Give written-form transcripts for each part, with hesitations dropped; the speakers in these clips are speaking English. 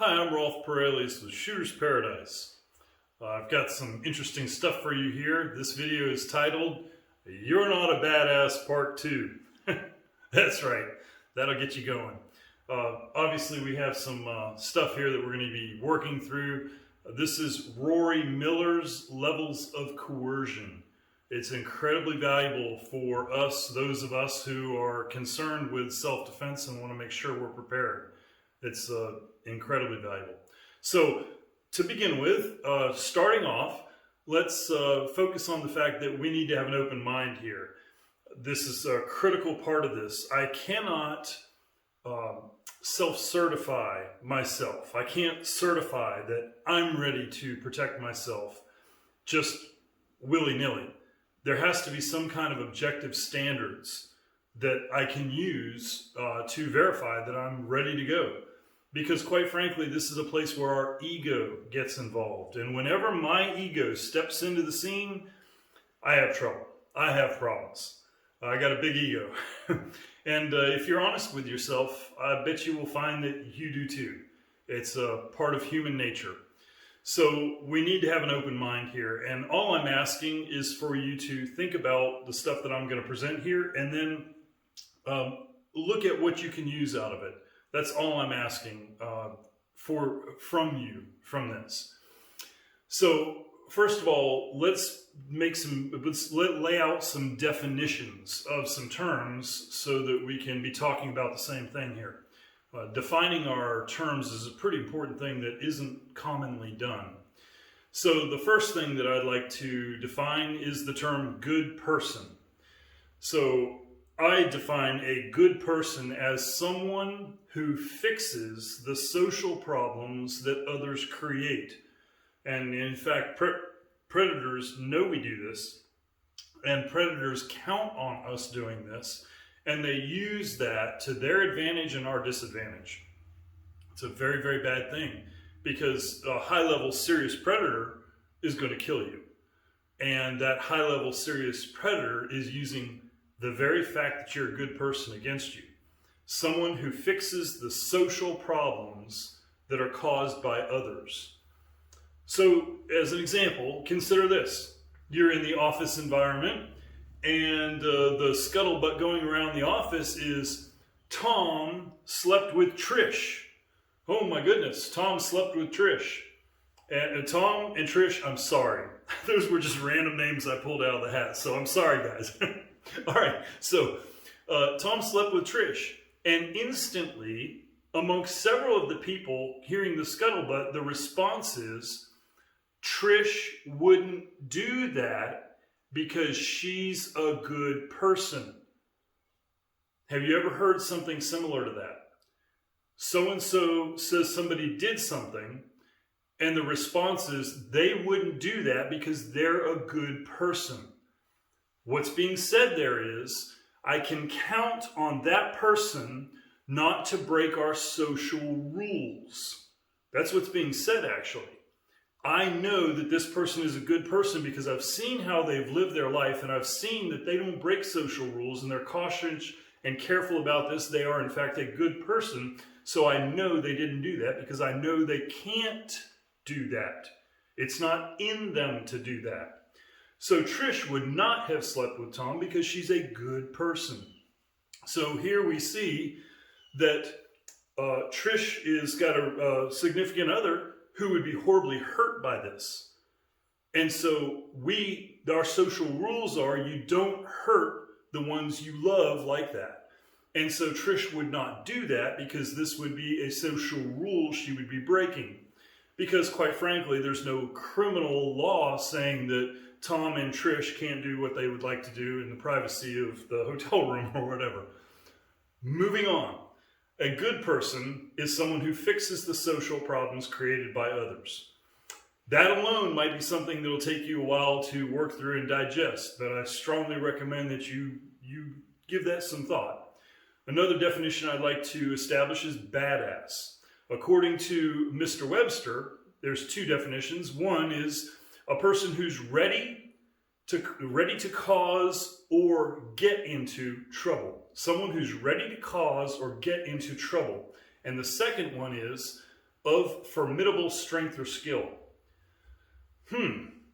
Hi, I'm Rolf Paredes with Shooter's Paradise. I've got some interesting stuff for you here. This video is titled, You're Not a Badass Part 2. That's right, that'll get you going. Obviously we have some stuff here that we're going to be working through. This is Rory Miller's Levels of Coercion. It's incredibly valuable for us, those of us who are concerned with self-defense and want to make sure we're prepared. It's incredibly valuable. So to begin with, starting off, let's focus on the fact that we need to have an open mind here. This is a critical part of this. I cannot self-certify myself. I can't certify that I'm ready to protect myself just willy-nilly. There has to be some kind of objective standards that I can use to verify that I'm ready to go. Because quite frankly, this is a place where our ego gets involved. And whenever my ego steps into the scene, I have trouble. I have problems. I got a big ego. And if you're honest with yourself, I bet you will find that you do too. It's a part of human nature. So we need to have an open mind here. And all I'm asking is for you to think about the stuff that I'm going to present here and then look at what you can use out of it. That's all I'm asking from you from this. So first of all, let's lay out some definitions of some terms so that we can be talking about the same thing here. Defining our terms is a pretty important thing that isn't commonly done. So the first thing that I'd like to define is the term good person. So I define a good person as someone who fixes the social problems that others create. And in fact, predators know we do this, and predators count on us doing this, and they use that to their advantage and our disadvantage. It's a very, very bad thing, because a high-level serious predator is going to kill you. And that high-level serious predator is using the very fact that you're a good person against you. Someone who fixes the social problems that are caused by others. So, as an example, consider this. You're in the office environment, and the scuttlebutt going around the office is, Tom slept with Trish. Oh my goodness, Tom slept with Trish. And Tom and Trish, I'm sorry. Those were just random names I pulled out of the hat, so I'm sorry, guys. All right, so Tom slept with Trish, and instantly, amongst several of the people hearing the scuttlebutt, the response is, Trish wouldn't do that because she's a good person. Have you ever heard something similar to that? So-and-so says somebody did something, and the response is, they wouldn't do that because they're a good person. What's being said there is, I can count on that person not to break our social rules. That's what's being said, actually. I know that this person is a good person because I've seen how they've lived their life, and I've seen that they don't break social rules, and they're cautious and careful about this. They are, in fact, a good person, so I know they didn't do that because I know they can't do that. It's not in them to do that. So Trish would not have slept with Tom because she's a good person. So here we see that Trish is got a significant other who would be horribly hurt by this. And so our social rules are you don't hurt the ones you love like that. And so Trish would not do that because this would be a social rule she would be breaking. Because quite frankly, there's no criminal law saying that Tom and Trish can't do what they would like to do in the privacy of the hotel room or whatever. Moving on. A good person is someone who fixes the social problems created by others. That alone might be something that will take you a while to work through and digest, but I strongly recommend that you give that some thought. Another definition I'd like to establish is badass. According to Mr. Webster, there's two definitions. One is a person who's ready to cause or get into trouble. Someone who's ready to cause or get into trouble. And the second one is of formidable strength or skill.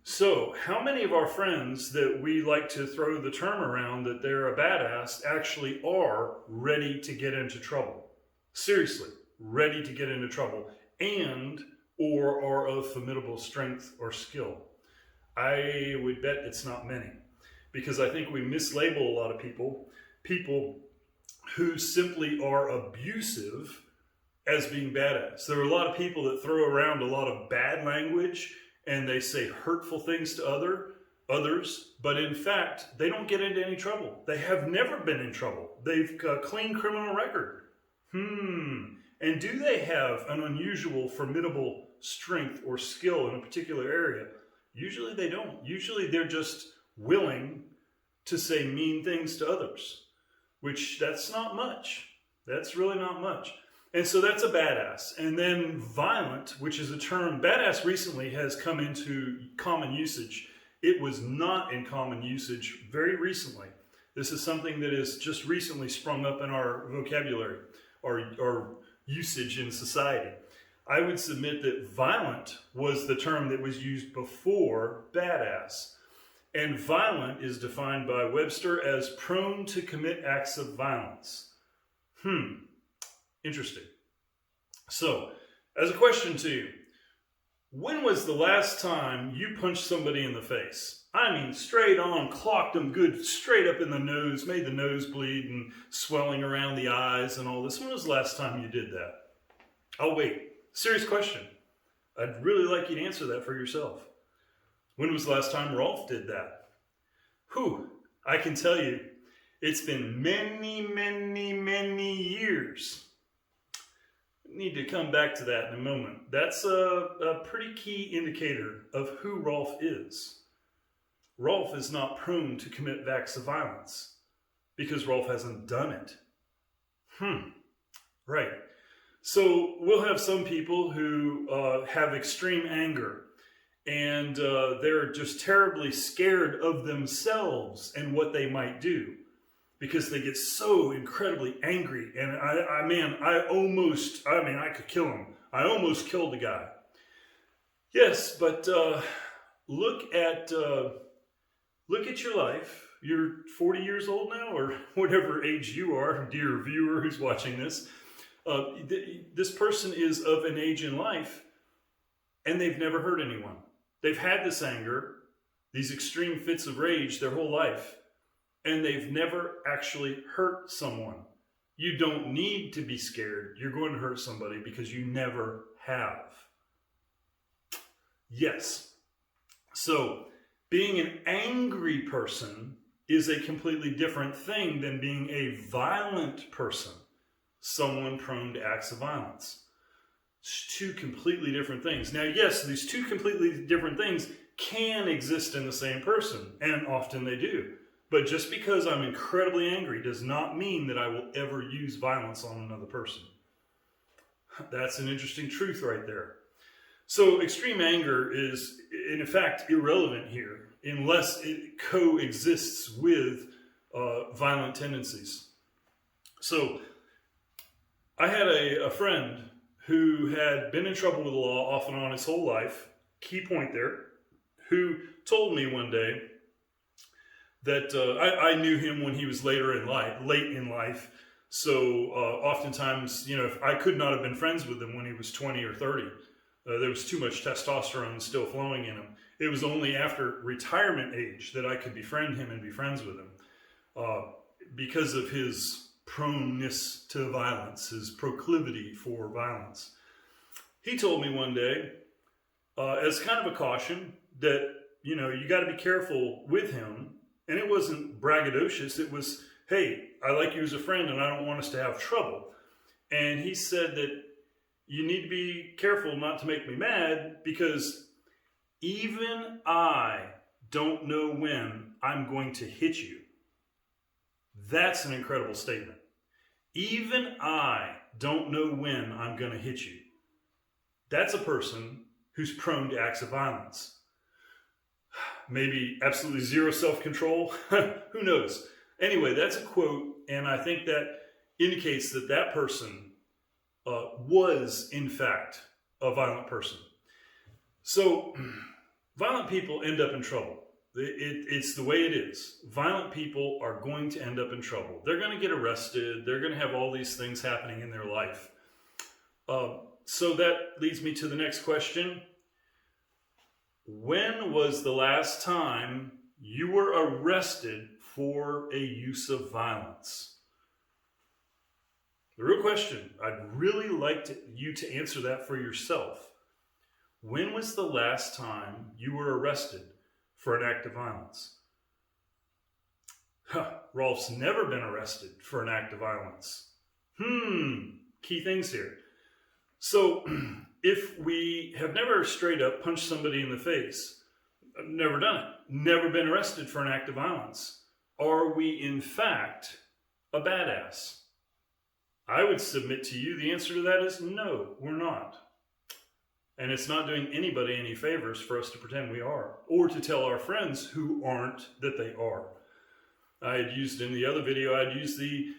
So how many of our friends that we like to throw the term around that they're a badass actually are ready to get into trouble? Seriously, ready to get into trouble and or are of formidable strength or skill? I would bet it's not many, because I think we mislabel a lot of people who simply are abusive as being badass. There are a lot of people that throw around a lot of bad language and they say hurtful things to others, but in fact, they don't get into any trouble. They have never been in trouble. They've got a clean criminal record. And do they have an unusual, formidable strength or skill in a particular area? Usually they don't. Usually they're just willing to say mean things to others, which that's not much. That's really not much. And so that's a badass. And then violent, which is a term, badass recently has come into common usage. It was not in common usage very recently. This is something that has just recently sprung up in our vocabulary or usage in society. I would submit that violent was the term that was used before badass. And violent is defined by Webster as prone to commit acts of violence. Interesting. So, as a question to you, when was the last time you punched somebody in the face? I mean, straight on, clocked them good, straight up in the nose, made the nose bleed and swelling around the eyes and all this. When was the last time you did that? I'll wait. Serious question. I'd really like you to answer that for yourself. When was the last time Rolf did that? I can tell you, it's been many, many, many years. Need to come back to that in a moment. That's a pretty key indicator of who Rolf is. Rolf is not prone to commit acts of violence because Rolf hasn't done it. Right. So we'll have some people who have extreme anger and they're just terribly scared of themselves and what they might do, because they get so incredibly angry. And I could kill him. I almost killed the guy. Yes, but look at your life. You're 40 years old now, or whatever age you are, dear viewer who's watching this. This person is of an age in life, and they've never hurt anyone. They've had this anger, these extreme fits of rage their whole life, and they've never actually hurt someone. You don't need to be scared you're going to hurt somebody because you never have. Yes. So, being an angry person is a completely different thing than being a violent person, someone prone to acts of violence. It's two completely different things. Now, yes, these two completely different things can exist in the same person, and often they do. But just because I'm incredibly angry does not mean that I will ever use violence on another person. That's an interesting truth right there. So extreme anger is, in fact, irrelevant here unless it coexists with violent tendencies. So I had a friend who had been in trouble with the law off and on his whole life, key point there, who told me one day that I knew him when he was late in life. So oftentimes, if I could not have been friends with him when he was 20 or 30. There was too much testosterone still flowing in him. It was only after retirement age that I could befriend him and be friends with him because of his proneness to violence, his proclivity for violence. He told me one day, as kind of a caution, that, you got to be careful with him. And it wasn't braggadocious. It was, hey, I like you as a friend and I don't want us to have trouble. And he said that you need to be careful not to make me mad because even I don't know when I'm going to hit you. That's an incredible statement. Even I don't know when I'm going to hit you. That's a person who's prone to acts of violence. Maybe absolutely zero self-control. Who knows? Anyway, that's a quote, and I think that indicates that that person was, in fact, a violent person. So violent people end up in trouble. It's the way it is. Violent people are going to end up in trouble. They're going to get arrested. They're going to have all these things happening in their life. So that leads me to the next question. When was the last time you were arrested for a use of violence? The real question, I'd really like you to answer that for yourself. When was the last time you were arrested for an act of violence? Rolf's never been arrested for an act of violence. Key things here. So, if we have never straight up punched somebody in the face, never done it, never been arrested for an act of violence, are we in fact a badass? I would submit to you the answer to that is no, we're not. And it's not doing anybody any favors for us to pretend we are, or to tell our friends who aren't that they are. I had used in the other video, I'd used the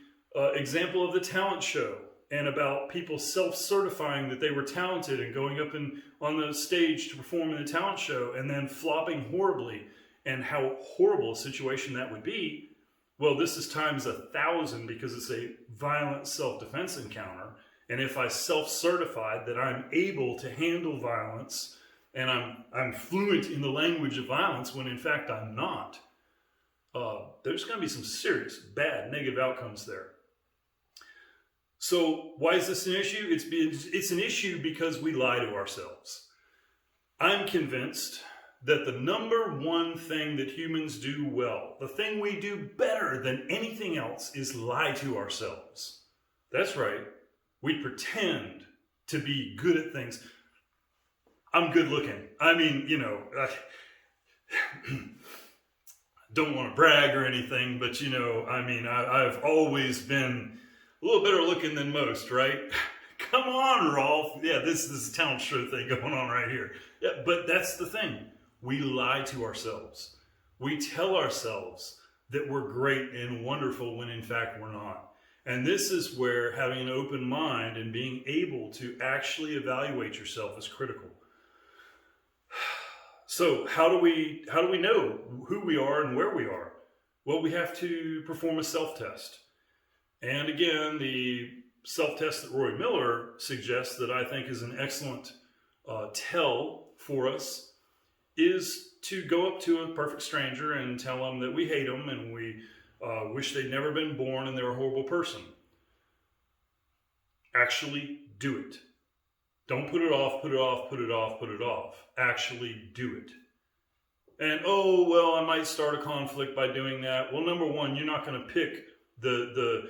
example of the talent show and about people self-certifying that they were talented and going up on the stage to perform in the talent show and then flopping horribly, and how horrible a situation that would be. Well, this is times 1,000 because it's a violent self-defense encounter. And if I self-certified that I'm able to handle violence and I'm fluent in the language of violence when in fact I'm not, there's going to be some serious bad negative outcomes there. So why is this an issue? It's an issue because we lie to ourselves. I'm convinced that the number one thing that humans do well, the thing we do better than anything else, is lie to ourselves. That's right. We pretend to be good at things. I'm good looking. I mean, don't want to brag or anything, but I've always been a little better looking than most, right? Come on, Rolf. Yeah, this is a talent show thing going on right here. Yeah, but that's the thing. We lie to ourselves. We tell ourselves that we're great and wonderful when in fact we're not. And this is where having an open mind and being able to actually evaluate yourself is critical. So how do we know who we are and where we are? Well, we have to perform a self-test. And again, the self-test that Roy Miller suggests that I think is an excellent tell for us is to go up to a perfect stranger and tell them that we hate them and we wish they'd never been born and they're a horrible person. Actually do it. Don't put it off, put it off, put it off, put it off. Actually do it. And, I might start a conflict by doing that. Well, number one, you're not going to pick the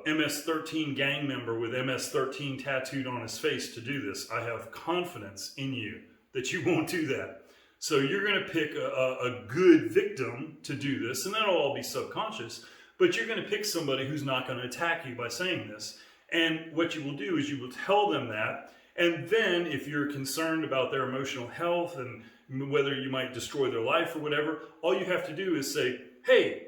MS-13 gang member with MS-13 tattooed on his face to do this. I have confidence in you that you won't do that. So you're going to pick a good victim to do this, and that'll all be subconscious, but you're going to pick somebody who's not going to attack you by saying this. And what you will do is you will tell them that, and then if you're concerned about their emotional health and whether you might destroy their life or whatever, all you have to do is say, hey,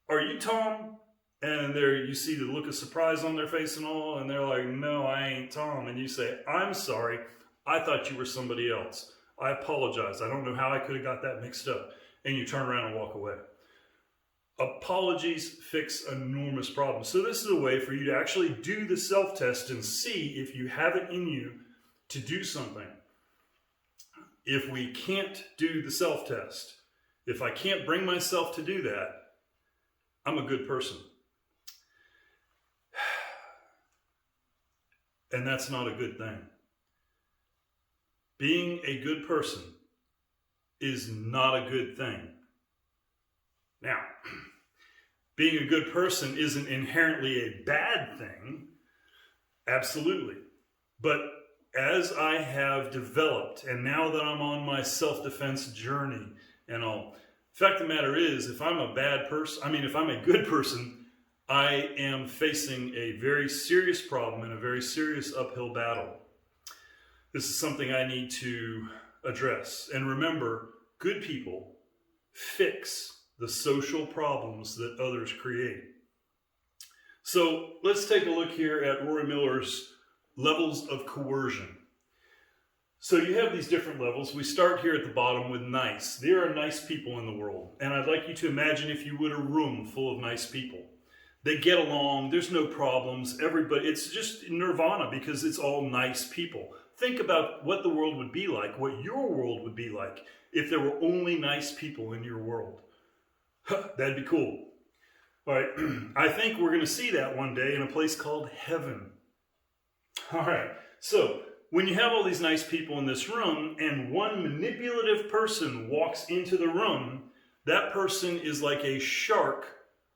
are you Tom? And there you see the look of surprise on their face and all, and they're like, no, I ain't Tom. And you say, I'm sorry, I thought you were somebody else. I apologize. I don't know how I could have got that mixed up. And you turn around and walk away. Apologies fix enormous problems. So this is a way for you to actually do the self-test and see if you have it in you to do something. If we can't do the self-test, if I can't bring myself to do that, I'm a good person. And that's not a good thing. Being a good person is not a good thing. Now, being a good person isn't inherently a bad thing. Absolutely. But as I have developed, and now that I'm on my self-defense journey and all, the fact of the matter is, if I'm a good person, I am facing a very serious problem and a very serious uphill battle. This is something I need to address. And remember, good people fix the social problems that others create. So let's take a look here at Roy Miller's levels of coercion. So you have these different levels. We start here at the bottom with nice. There are nice people in the world. And I'd like you to imagine, if you would, a room full of nice people. They get along, there's no problems, everybody, it's just nirvana because it's all nice people. Think about what the world would be like, what your world would be like if there were only nice people in your world. That'd be cool. All right, I think we're going to see that one day in a place called heaven. All right, so when you have all these nice people in this room and one manipulative person walks into the room, that person is like a shark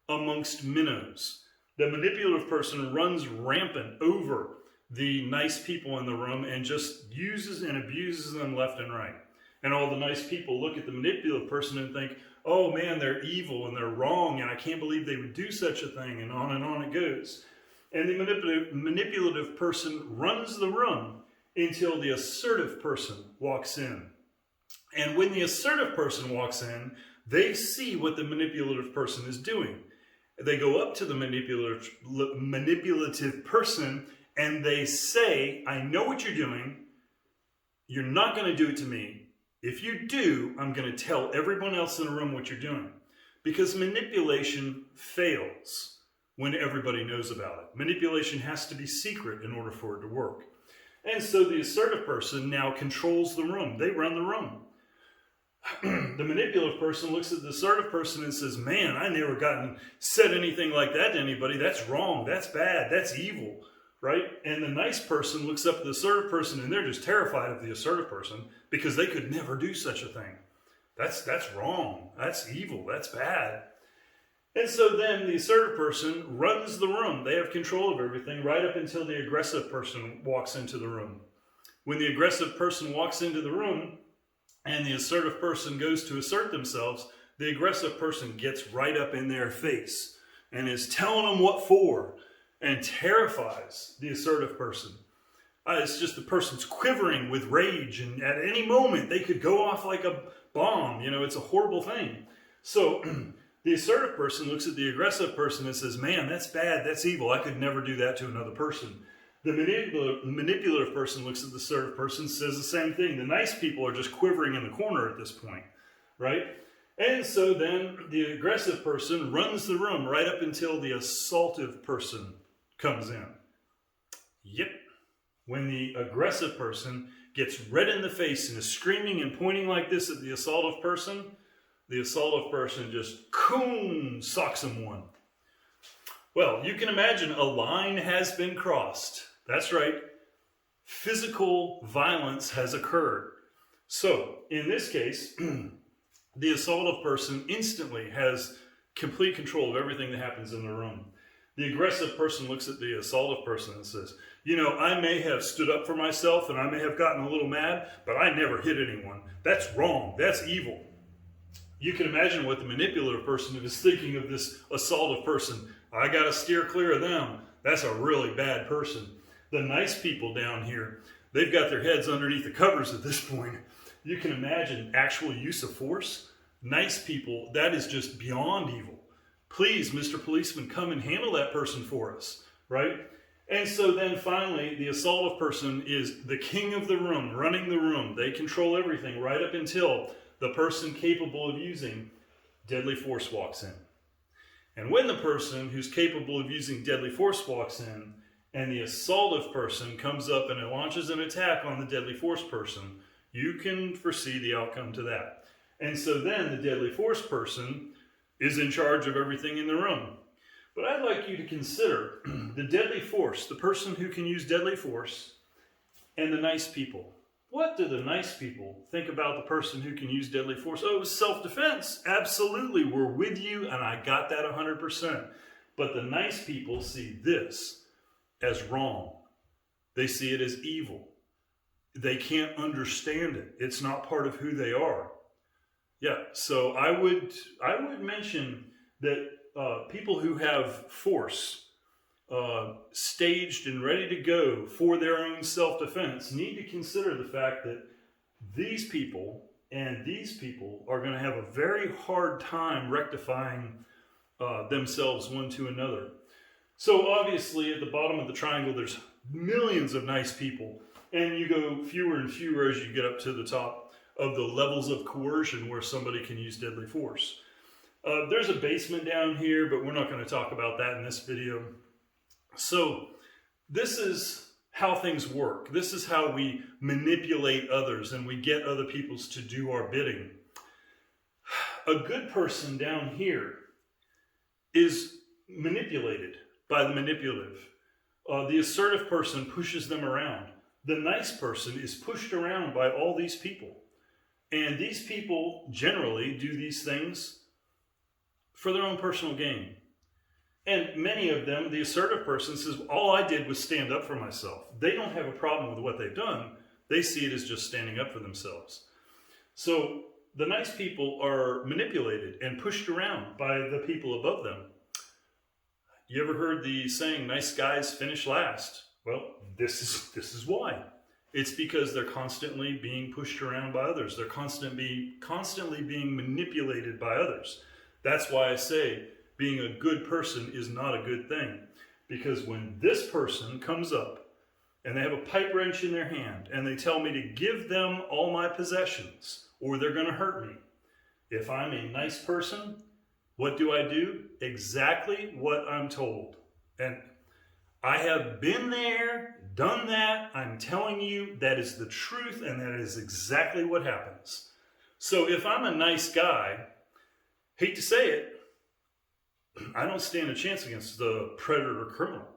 amongst minnows. The manipulative person runs rampant over the nice people in the room and just uses and abuses them left and right. And all the nice people look at the manipulative person and think, oh man, they're evil and they're wrong and I can't believe they would do such a thing, and on it goes. And the manipulative person runs the room until the assertive person walks in. And when the assertive person walks in, they see what the manipulative person is doing. They go up to the manipulative person and they say, I know what you're doing. You're not going to do it to me. If you do, I'm going to tell everyone else in the room what you're doing. Because manipulation fails when everybody knows about it. Manipulation has to be secret in order for it to work. And so the assertive person now controls the room. They run the room. The manipulative person looks at the assertive person and says, man, I never said anything like that to anybody. That's wrong. That's bad. That's evil. Right? And the nice person looks up at the assertive person and they're just terrified of the assertive person because they could never do such a thing. That's wrong. That's evil. That's bad. And so then the assertive person runs the room. They have control of everything right up until the aggressive person walks into the room. When the aggressive person walks into the room and the assertive person goes to assert themselves, the aggressive person gets right up in their face and is telling them what for and terrifies the assertive person. It's just the person's quivering with rage, and at any moment they could go off like a bomb. You know, it's a horrible thing. So the assertive person looks at the aggressive person and says, man, that's bad, that's evil. I could never do that to another person. The manipulative person looks at the assertive person, says the same thing. The nice people are just quivering in the corner at this point, right? And so then the aggressive person runs the room right up until the assaultive person comes in. Yep. When the aggressive person gets red in the face and is screaming and pointing like this at the assaultive person just socks him one. Well, you can imagine a line has been crossed. That's right. Physical violence has occurred. So, in this case, the assaultive person instantly has complete control of everything that happens in the room. The aggressive person looks at the assaultive person and says, you know, I may have stood up for myself and I may have gotten a little mad, but I never hit anyone. That's wrong. That's evil. You can imagine what the manipulative person is thinking of this assaultive person. I got to steer clear of them. That's a really bad person. The nice people down here, they've got their heads underneath the covers at this point. You can imagine actual use of force. Nice people, that is just beyond evil. Please, Mr. Policeman, come and handle that person for us, right? And so then finally, the assaultive person is the king of the room, running the room. They control everything right up until the person capable of using deadly force walks in. And when the person who's capable of using deadly force walks in, and the assaultive person comes up and it launches an attack on the deadly force person, you can foresee the outcome to that. And so then the deadly force person is in charge of everything in the room. But I'd like you to consider the deadly force, the person who can use deadly force, and the nice people. What do the nice people think about the person who can use deadly force? Oh, it was self-defense. Absolutely, we're with you, and I got that 100%. But the nice people see this as wrong. They see it as evil. They can't understand it. It's not part of who they are. Yeah, so I would mention that people who have force staged and ready to go for their own self-defense need to consider the fact that these people and these people are going to have a very hard time rectifying themselves one to another. So obviously at the bottom of the triangle there's millions of nice people, And you go fewer and fewer as you get up to the top of the levels of coercion where somebody can use deadly force. There's a basement down here, but we're not going to talk about that in this video. So this is how things work. This is how we manipulate others and we get other people to do our bidding. A good person down here is manipulated by the manipulative. The assertive person pushes them around. The nice person is pushed around by all these people. And these people generally do these things for their own personal gain. And many of them, the assertive person says, all I did was stand up for myself. They don't have a problem with what they've done. They see it as just standing up for themselves. So the nice people are manipulated and pushed around by the people above them. You ever heard the saying, nice guys finish last? Well, this is why. It's because they're constantly being pushed around by others. They're constantly being manipulated by others. That's why I say being a good person is not a good thing. Because when this person comes up and they have a pipe wrench in their hand and they tell me to give them all my possessions or they're going to hurt me, if I'm a nice person, what do? Exactly what I'm told. And I have been there, done that. I'm telling you that is the truth and that is exactly what happens. So if I'm a nice guy, hate to say it, I don't stand a chance against the predator criminal.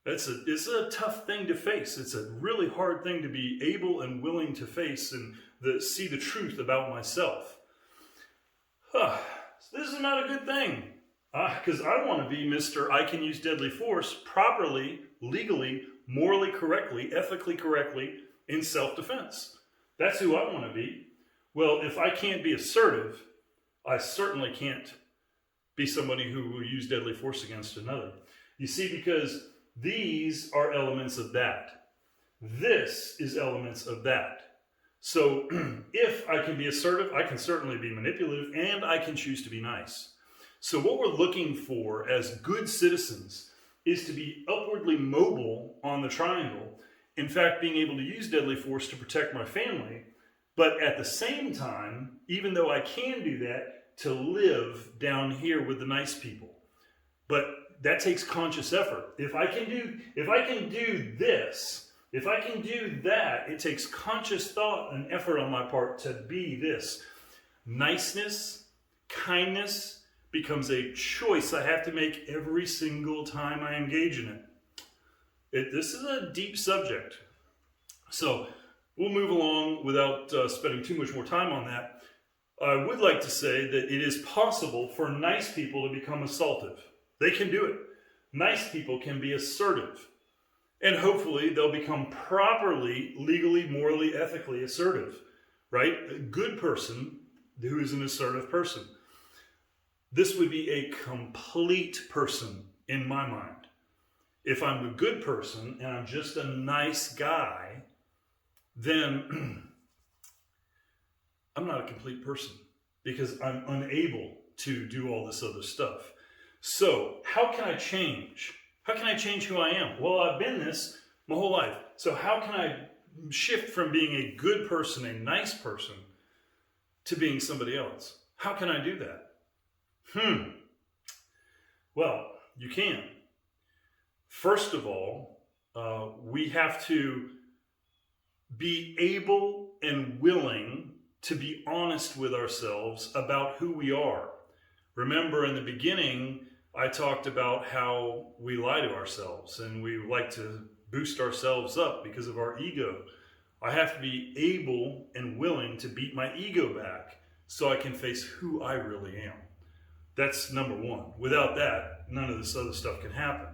It's a tough thing to face. It's a really hard thing to be able and willing to face and see the truth about myself. This is not a good thing. Because I want to be Mr. I can use deadly force properly, legally, morally correctly, ethically correctly, in self-defense. That's who I want to be. Well, if I can't be assertive, I certainly can't be somebody who will use deadly force against another. You see, because these are elements of that. This is elements of that. So if I can be assertive, I can certainly be manipulative, and I can choose to be nice. So what we're looking for as good citizens is to be upwardly mobile on the triangle. In fact, being able to use deadly force to protect my family, but at the same time, even though I can do that, to live down here with the nice people. But that takes conscious effort. If I can do this, if I can do that, it takes conscious thought and effort on my part to be this. Niceness, kindness becomes a choice I have to make every single time I engage in it. This is a deep subject. So we'll move along without spending too much more time on that. I would like to say that it is possible for nice people to become assaultive. They can do it. Nice people can be assertive. And hopefully they'll become properly, legally, morally, ethically assertive. Right? A good person who is an assertive person. This would be a complete person in my mind. If I'm a good person and I'm just a nice guy, then I'm not a complete person because I'm unable to do all this other stuff. So how can I change? How can I change who I am? Well, I've been this my whole life. So how can I shift from being a good person, a nice person, to being somebody else? How can I do that? Well, you can. First of all, we have to be able and willing to be honest with ourselves about who we are. Remember, in the beginning, I talked about how we lie to ourselves and we like to boost ourselves up because of our ego. I have to be able and willing to beat my ego back so I can face who I really am. That's number one. Without that, none of this other stuff can happen.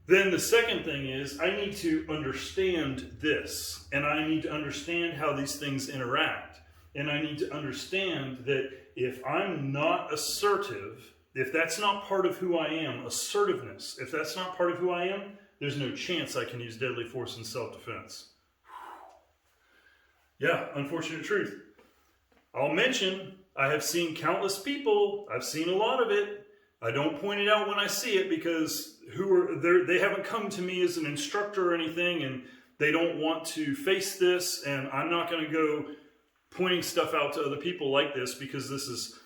Then the second thing is I need to understand this, and I need to understand how these things interact. And I need to understand that if I'm not assertive, if that's not part of who I am, assertiveness, if that's not part of who I am, there's no chance I can use deadly force in self-defense. Yeah, unfortunate truth. I'll mention, I have seen countless people, I've seen a lot of it. I don't point it out when I see it because they haven't come to me as an instructor or anything, and They don't want to face this, and I'm not going to go pointing stuff out to other people like this, because this is,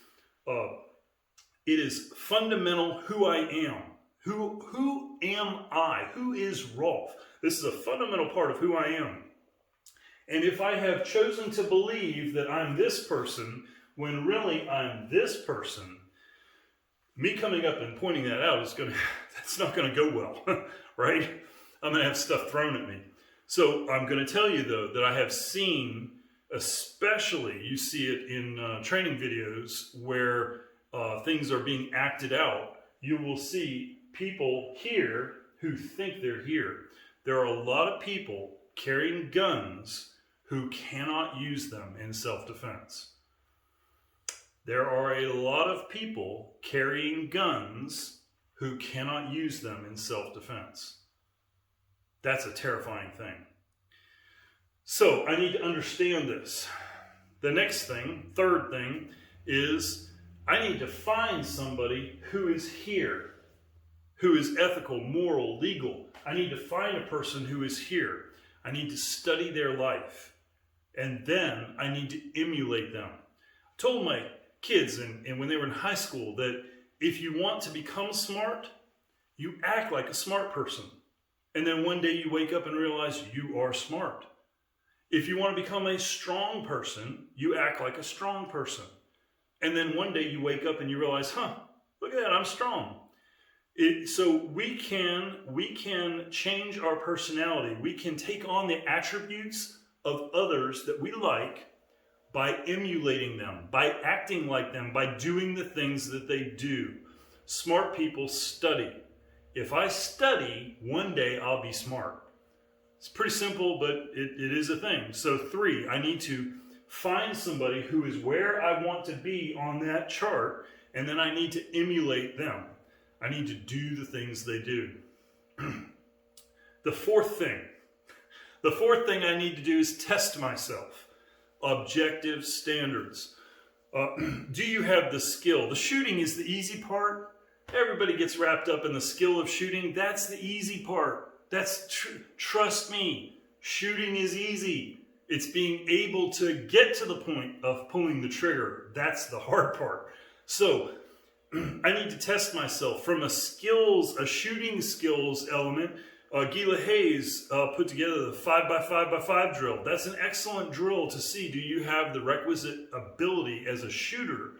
it is fundamental who I am. Who am I? Who is Rolf? This is a fundamental part of who I am. And if I have chosen to believe that I'm this person, when really I'm this person, me coming up and pointing that out that's not going to go well, right? I'm going to have stuff thrown at me. So I'm going to tell you, though, that I have seen, especially you see it in training videos where things are being acted out, you will see people here who think they're here. There are a lot of people carrying guns who cannot use them in self-defense. There are a lot of people carrying guns who cannot use them in self-defense. That's a terrifying thing. So I need to understand this. The next thing, third thing, is I need to find somebody who is here, who is ethical, moral, legal. I need to find a person who is here. I need to study their life. And then I need to emulate them. I told my kids and when they were in high school that if you want to become smart, you act like a smart person. And then one day you wake up and realize you are smart. If you want to become a strong person, you act like a strong person. And then one day you wake up and you realize, look at that, I'm strong. So we can change our personality. We can take on the attributes of others that we like by emulating them, by acting like them, by doing the things that they do. Smart people study. If I study, one day I'll be smart. It's pretty simple, but it is a thing. So 3, I need to find somebody who is where I want to be on that chart, and then I need to emulate them. I need to do the things they do. The fourth thing I need to do is test myself. Objective standards. Do you have the skill? The shooting is the easy part. Everybody gets wrapped up in the skill of shooting. That's the easy part. Trust me, shooting is easy. It's being able to get to the point of pulling the trigger. That's the hard part. So I need to test myself from a shooting skills element. Gila Hayes put together the 5x5x5 drill. That's an excellent drill to see, do you have the requisite ability as a shooter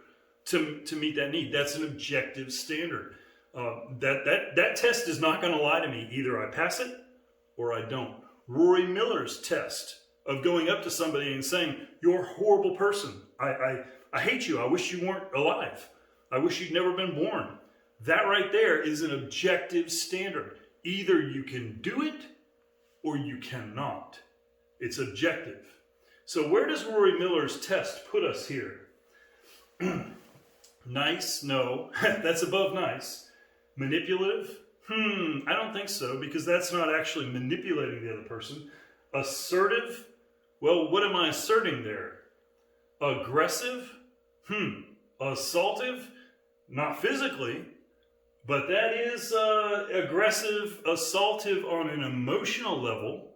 to meet that need? That's an objective standard. That test is not going to lie to me. Either I pass it or I don't. Rory Miller's test of going up to somebody and saying, you're a horrible person. I hate you. I wish you weren't alive. I wish you'd never been born. That right there is an objective standard. Either you can do it or you cannot. It's objective. So where does Rory Miller's test put us here? Nice? No. That's above nice. Manipulative? I don't think so, because that's not actually manipulating the other person. Assertive? Well, what am I asserting there? Aggressive? Assaultive? Not physically, but that is aggressive, assaultive on an emotional level.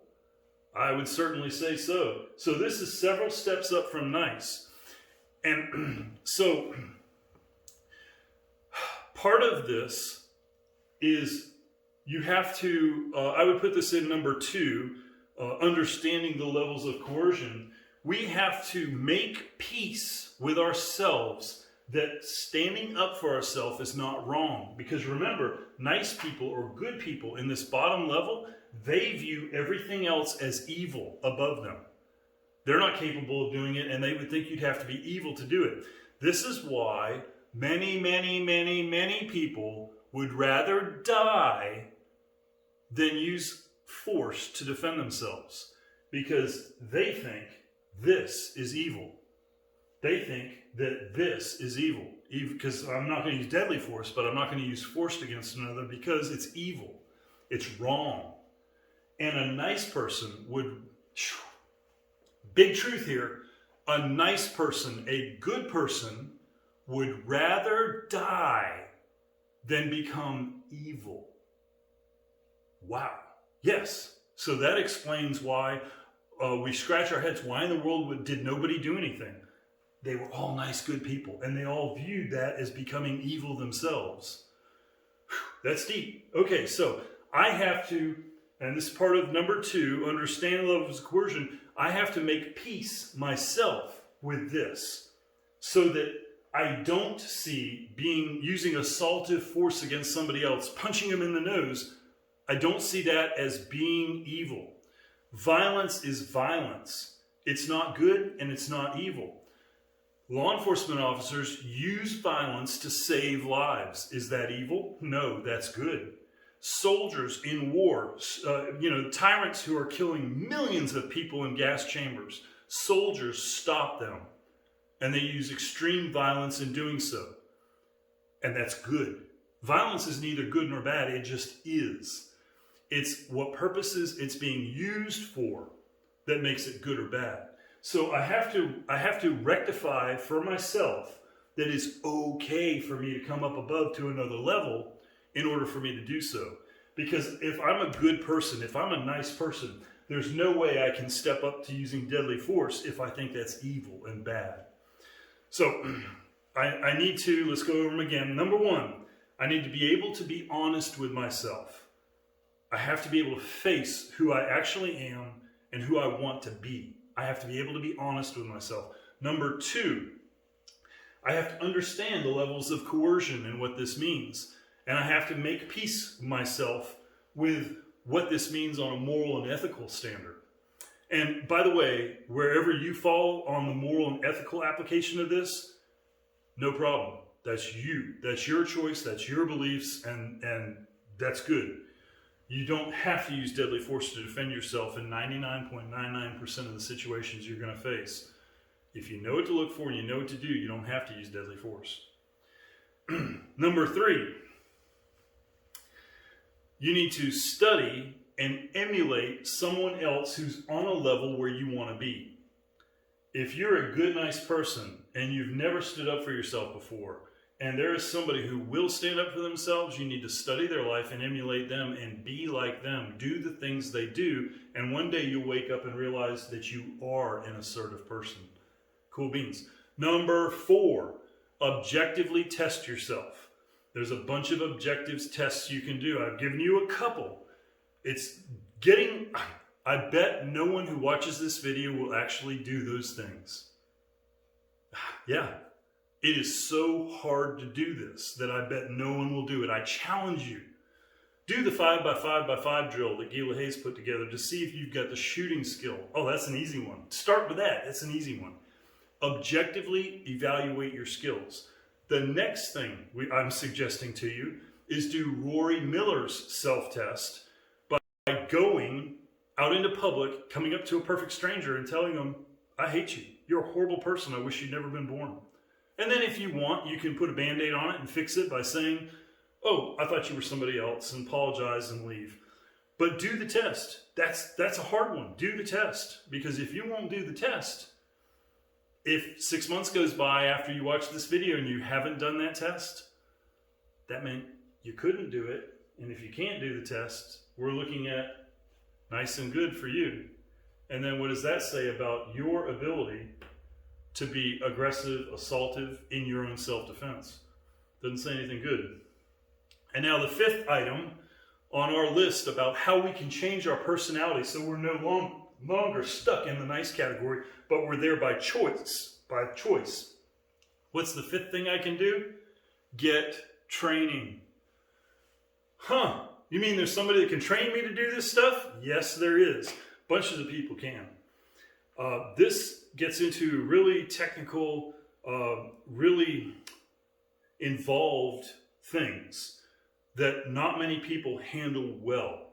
I would certainly say so. So this is several steps up from nice. And so part of this is you have to, I would put this in number 2, understanding the levels of coercion. We have to make peace with ourselves that standing up for ourselves is not wrong. Because remember, nice people or good people in this bottom level, they view everything else as evil above them. They're not capable of doing it, and they would think you'd have to be evil to do it. This is why many people would rather die than use force to defend themselves, because they think this is evil. They think that this is evil. Because I'm not going to use deadly force, but I'm not going to use force against another because it's evil. It's wrong. And a nice person would, big truth here, a nice person, a good person, would rather die than become evil. Wow. Yes. So that explains why we scratch our heads. Why in the world did nobody do anything? They were all nice, good people, and they all viewed that as becoming evil themselves. Whew, that's deep. Okay, so I have to, and this is part of number 2, understand the levels of coercion. I have to make peace myself with this so that I don't see using assaultive force against somebody else, punching them in the nose. I don't see that as being evil. Violence is violence. It's not good and it's not evil. Law enforcement officers use violence to save lives. Is that evil? No, that's good. Soldiers in war, tyrants who are killing millions of people in gas chambers, soldiers stop them, and they use extreme violence in doing so. And that's good. Violence is neither good nor bad, it just is. It's what purposes it's being used for that makes it good or bad. So I have to rectify for myself that it's okay for me to come up above to another level in order for me to do so. Because if I'm a good person, if I'm a nice person, there's no way I can step up to using deadly force if I think that's evil and bad. So I need to, let's go over them again. Number 1, I need to be able to be honest with myself. I have to be able to face who I actually am and who I want to be. I have to be able to be honest with myself. Number 2, I have to understand the levels of coercion and what this means. And I have to make peace myself with what this means on a moral and ethical standard. And by the way, wherever you fall on the moral and ethical application of this, no problem. That's you. That's your choice. That's your beliefs. And that's good. You don't have to use deadly force to defend yourself in 99.99% of the situations you're going to face. If you know what to look for and you know what to do, you don't have to use deadly force. Number 3, you need to study and emulate someone else who's on a level where you want to be. If you're a good, nice person and you've never stood up for yourself before, and there is somebody who will stand up for themselves, you need to study their life and emulate them and be like them. Do the things they do, and one day you'll wake up and realize that you are an assertive person. Cool beans. Number 4, objectively test yourself. There's a bunch of objectives tests you can do. I've given you a couple. I bet no one who watches this video will actually do those things. Yeah. It is so hard to do this that I bet no one will do it. I challenge you. Do the 5x5x5 drill that Gila Hayes put together to see if you've got the shooting skill. Oh, that's an easy one. Start with that. That's an easy one. Objectively evaluate your skills. The next thing I'm suggesting to you is do Rory Miller's self-test by going out into public, coming up to a perfect stranger and telling them, I hate you. You're a horrible person. I wish you'd never been born. And then if you want, you can put a Band-Aid on it and fix it by saying, oh, I thought you were somebody else, and apologize and leave. But do the test. That's a hard one. Do the test. Because if you won't do the test, if 6 months goes by after you watch this video and you haven't done that test, that meant you couldn't do it. And if you can't do the test, we're looking at nice and good for you. And then what does that say about your ability to be aggressive, assaultive in your own self-defense? Doesn't say anything good. And now the 5th item on our list about how we can change our personality so we're no longer stuck in the nice category, but we're there by choice. What's the 5th thing I can do? Get training. Huh? You mean there's somebody that can train me to do this stuff? Yes, there is. Bunches of people can. This gets into really technical, really involved things that not many people handle well.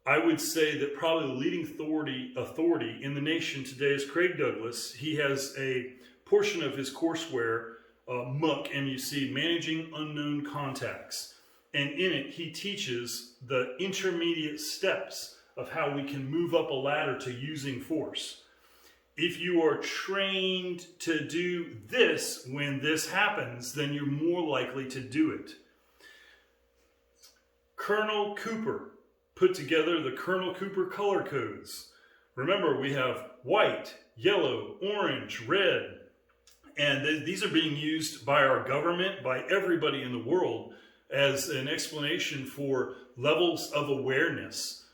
I would say that probably the leading authority in the nation today is Craig Douglas. He has a portion of his courseware, MUC, Managing Unknown Contacts. And in it, he teaches the intermediate steps of how we can move up a ladder to using force. If you are trained to do this when this happens, then you're more likely to do it. Colonel Cooper put together the Colonel Cooper color codes. Remember, we have white, yellow, orange, red, and these are being used by our government, by everybody in the world, as an explanation for levels of awareness,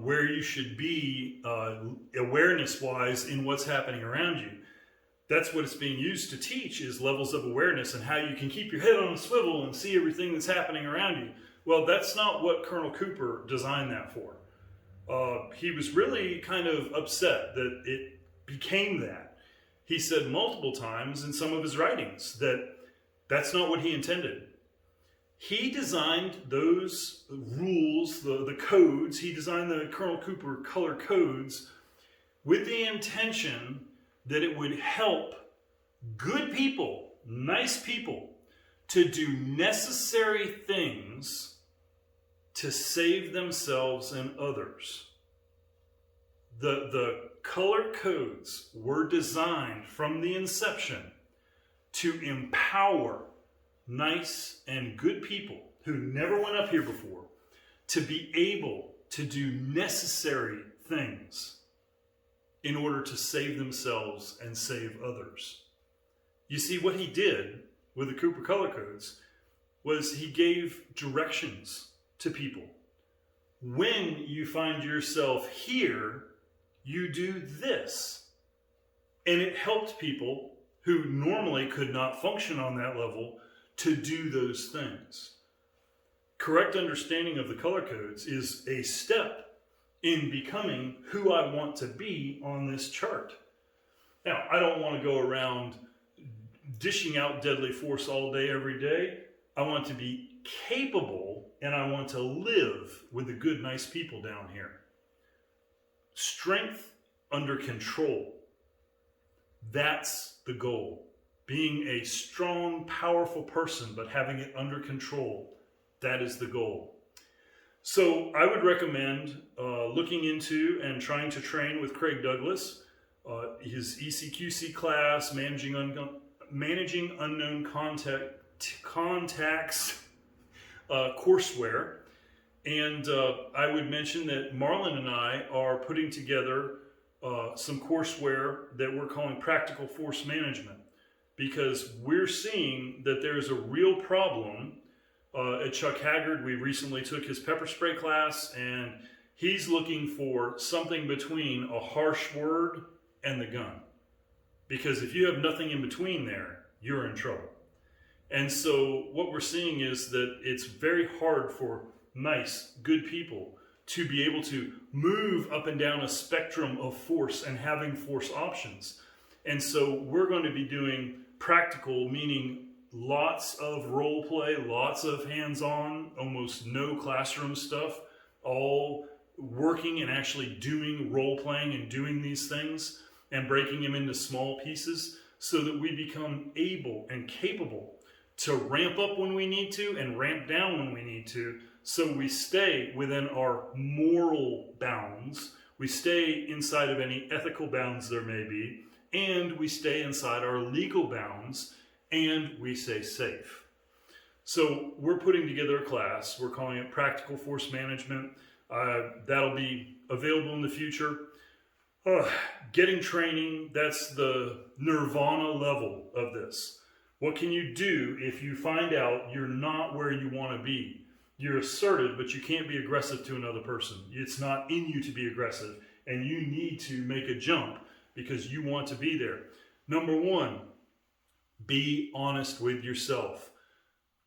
where you should be awareness-wise in what's happening around you. That's what it's being used to teach, is levels of awareness and how you can keep your head on a swivel and see everything that's happening around you. Well, that's not what Colonel Cooper designed that for. He was really kind of upset that it became that. He said multiple times in some of his writings that that's not what he intended. He designed those rules, the codes, he designed the Colonel Cooper color codes with the intention that it would help good people, nice people, to do necessary things to save themselves and others. The color codes were designed from the inception to empower nice and good people who never went up here before to be able to do necessary things in order to save themselves and save others. You see, what he did with the Cooper color codes was he gave directions to people. When you find yourself here, you do this. And it helped people who normally could not function on that level to do those things. Correct understanding of the color codes is a step in becoming who I want to be on this chart. Now, I don't want to go around dishing out deadly force all day, every day. I want to be capable, and I want to live with the good, nice people down here. Strength under control. That's the goal. Being a strong, powerful person, but having it under control. That is the goal. So I would recommend looking into and trying to train with Craig Douglas, his ECQC class, Managing Unknown Contacts courseware. And I would mention that Marlon and I are putting together some courseware that we're calling Practical Force Management, because we're seeing that there's a real problem. At Chuck Haggard, we recently took his pepper spray class, and he's looking for something between a harsh word and the gun. Because if you have nothing in between there, you're in trouble. And so what we're seeing is that it's very hard for nice, good people to be able to move up and down a spectrum of force and having force options. And so we're going to be doing practical, meaning lots of role play, lots of hands-on, almost no classroom stuff, all working and actually doing role playing and doing these things and breaking them into small pieces so that we become able and capable to ramp up when we need to and ramp down when we need to, so we stay within our moral bounds, we stay inside of any ethical bounds there may be, and we stay inside our legal bounds, and we stay safe. So we're putting together a class. We're calling it Practical Force Management. That'll be available in the future. Getting training, that's the nirvana level of this. What can you do if you find out you're not where you want to be? You're assertive, but you can't be aggressive to another person. It's not in you to be aggressive, and you need to make a jump because you want to be there. Number one, be honest with yourself.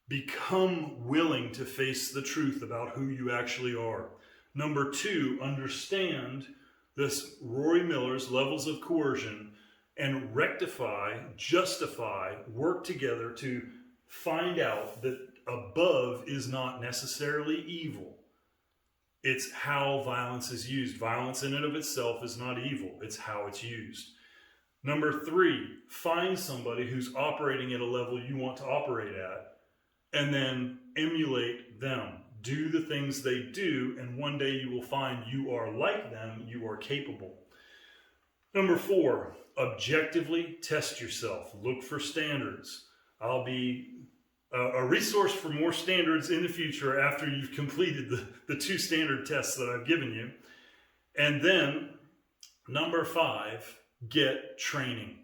Become willing to face the truth about who you actually are. Number two, understand this Rory Miller's levels of coercion and rectify, justify, work together to find out that above is not necessarily evil. It's how violence is used. Violence in and of itself is not evil. It's how it's used. Number three, find somebody who's operating at a level you want to operate at, and then emulate them. Do the things they do, and one day you will find you are like them, you are capable. Number four, objectively test yourself. Look for standards. I'll be a resource for more standards in the future after you've completed the 2 standard tests that I've given you. And then number 5, get training.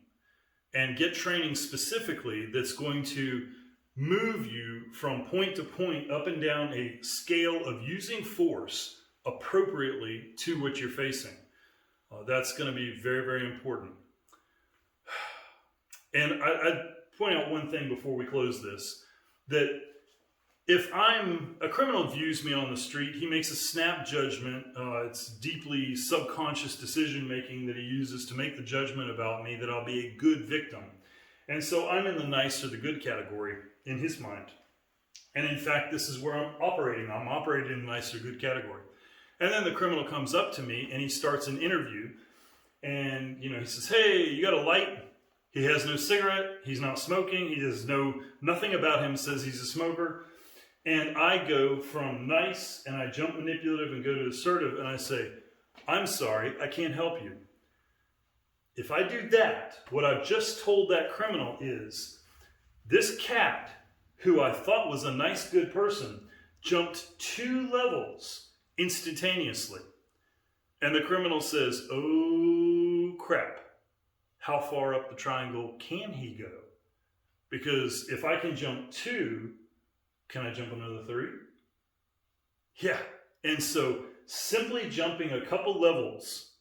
And get training specifically that's going to move you from point to point up and down a scale of using force appropriately to what you're facing. That's going to be very, very important. And I'd point out one thing before we close this, that if a criminal views me on the street, he makes a snap judgment. It's deeply subconscious decision making that he uses to make the judgment about me that I'll be a good victim. And so I'm in the nice or the good category in his mind. And in fact, this is where I'm operating. I'm operating in the nice or good category. And then the criminal comes up to me and he starts an interview. And, he says, "Hey, you got a light?" He has no cigarette. He's not smoking. He has nothing about him says he's a smoker. And I go from nice and I jump manipulative and go to assertive and I say, "I'm sorry, I can't help you." If I do that, what I've just told that criminal is, this cat, who I thought was a nice, good person, jumped 2 levels instantaneously. And the criminal says, "Oh, crap. How far up the triangle can he go? Because if I can jump 2, can I jump another 3? Yeah." And so simply jumping a couple levels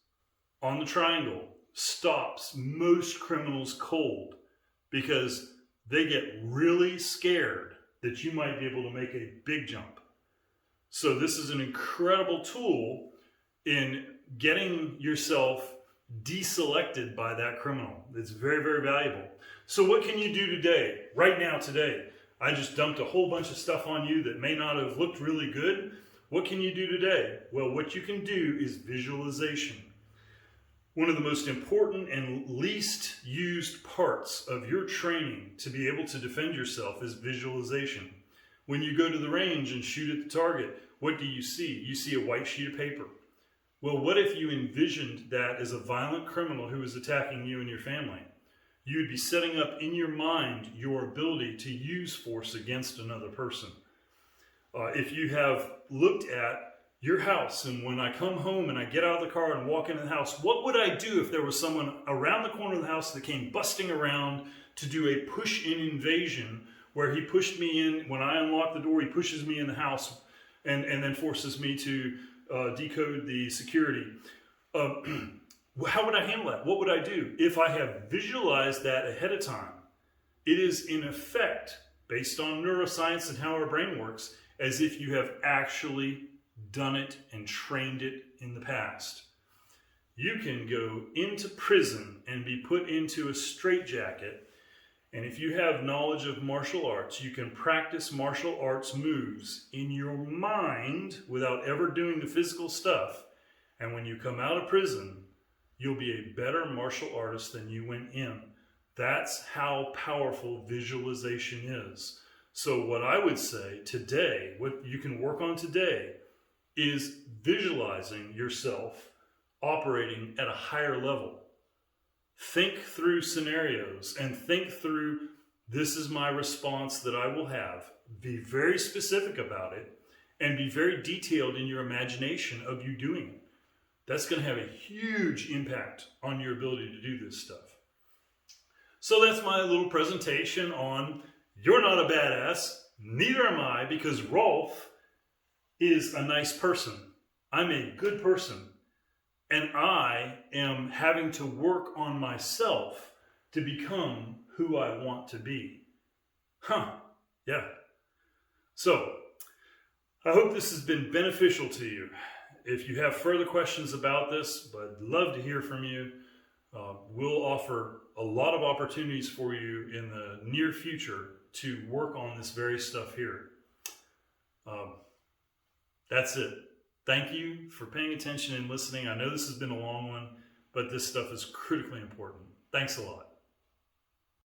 on the triangle stops most criminals cold, because they get really scared that you might be able to make a big jump. So this is an incredible tool in getting yourself deselected by that criminal. It's very, very valuable. So what can you do today, right now, today? I just dumped a whole bunch of stuff on you that may not have looked really good. What can you do today? Well, what you can do is visualization. One of the most important and least used parts of your training to be able to defend yourself is visualization. When you go to the range and shoot at the target, what do you see? You see a white sheet of paper. Well, what if you envisioned that as a violent criminal who is attacking you and your family? You would be setting up in your mind your ability to use force against another person. If you have looked at your house, and when I come home and I get out of the car and walk into the house, what would I do if there was someone around the corner of the house that came busting around to do a push-in invasion, where he pushed me in? When I unlock the door, he pushes me in the house and then forces me to decode the security. How would I handle that? What would I do? If I have visualized that ahead of time, it is in effect, based on neuroscience and how our brain works, as if you have actually done it and trained it in the past. You can go into prison and be put into a straitjacket, and if you have knowledge of martial arts, you can practice martial arts moves in your mind without ever doing the physical stuff. And when you come out of prison, you'll be a better martial artist than you went in. That's how powerful visualization is. So what I would say today, what you can work on today, is visualizing yourself operating at a higher level. Think through scenarios and think through, this is my response that I will have. Be very specific about it and be very detailed in your imagination of you doing it. That's going to have a huge impact on your ability to do this stuff. So that's my little presentation on you're not a badass, neither am I, because Rolf is a nice person. I'm a good person. And I am having to work on myself to become who I want to be. Yeah. So, I hope this has been beneficial to you. If you have further questions about this, I'd love to hear from you. We'll offer a lot of opportunities for you in the near future to work on this very stuff here. That's it. Thank you for paying attention and listening. I know this has been a long one, but this stuff is critically important. Thanks a lot.